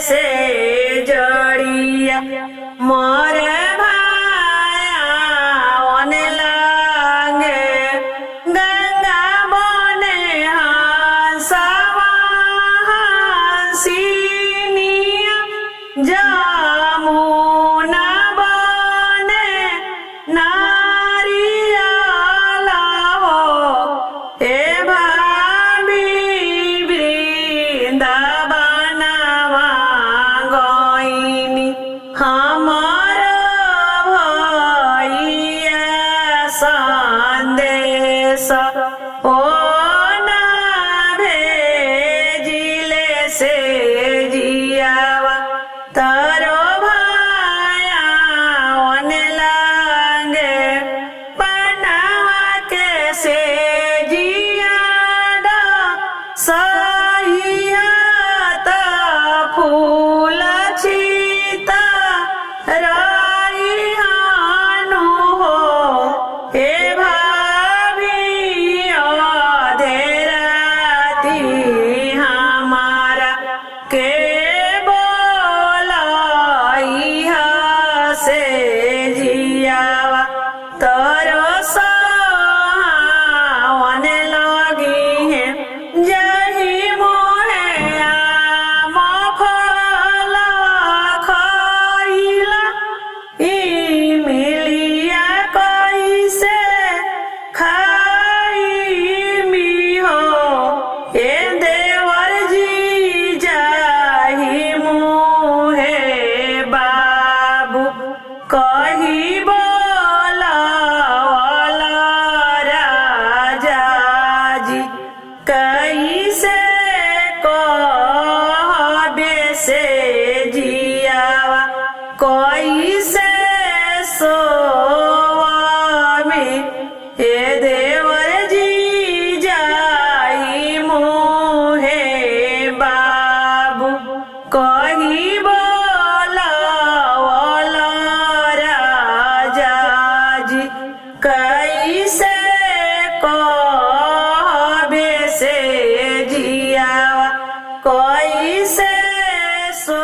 से जोड़िया मोरे भाया ओने लागे गंगा बने हंसवा हंसिनिया जमुना बने नारियल हो हे भाभी वृंदावनवा गइनी हमर भइया संदेश ओ ना भेजिले से जियावा तारो भाया ओने लागे पनावा के से जियाडा सहियात फूल छिता रहियानु हो हे भाभी अधेराती हमारा के बोलइहा से जियावा तोरो सावन लगी है जही मोहे आम फल खइला ई मिलिया कैसे खाइमी हो ए देवर जी जाही मुहे बाबू कही बोला राजा जी कैसे कहबे से जियावा कैसे सोवामी हे देवर जी जाई मोहे बाबू कही बोला राजा जी कैसे कहबे से जियावा कैसे सो